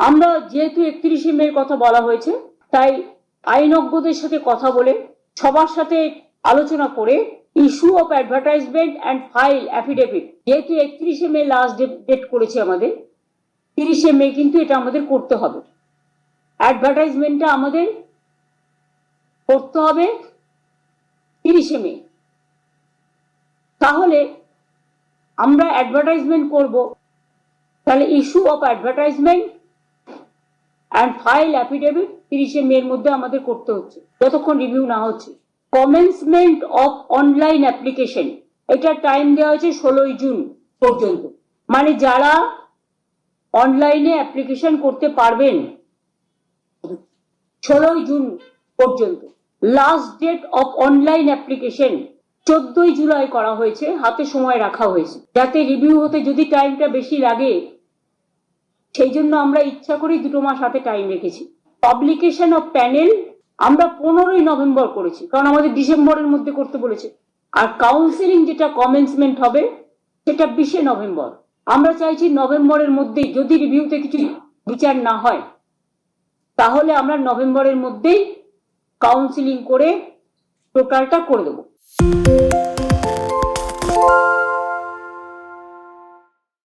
আমরা যেহেতু 31শে মে কথা বলা হয়েছে, তাই আইনজ্ঞদের সাথে কথা বলে সবার সাথে আলোচনা করে issue of advertisement and file affidavit, যেহেতু 31শে মে লাস্ট ডেট করেছে আমাদের, 30শে মে কিন্তু এটা আমাদের করতে হবে। অ্যাডভার্টাইজমেন্টটা আমাদের করতে হবে 30শে মে। তাহলে আমরা অ্যাডভার্টাইজমেন্ট করব, তাহলে issue of advertisement and file affidavit 30শে মের মধ্যে আমাদের করতে হচ্ছে, যতক্ষণ রিভিউ না হচ্ছে। কমেন্সমেন্ট অফ অনলাইন অ্যাপ্লিকেশন, এটা টাইম দেওয়া হয়েছে 16ই জুন পর্যন্ত। মানে যারা অনলাইনে অ্যাপ্লিকেশন করতে পারবেন 16ই জুন পর্যন্ত। Last date of online application 14ই জুলাই করা হয়েছে, হাতে সময় রাখা হয়েছে, যাতে রিভিউ হতে যদি টাইমটা বেশি লাগে, সেই জন্য আমরা ইচ্ছা করেই 2 মাস হাতে টাইম রেখেছি। পাবলিকেশন অফ প্যানেল আমরা 15ই নভেম্বর করেছি, কারণ আমাদের ডিসেম্বরের মধ্যে করতে বলেছে। আর কাউন্সিলিং যেটা কমেন্সমেন্ট হবে সেটা 20শে নভেম্বর। আমরা চাইছি নভেম্বরের মধ্যেই, যদি রিভিউতে কিছু বিচার না হয় তাহলে আমরা নভেম্বরের মধ্যেই কাউন্সিলিং করে টোটালটা করে দেবো।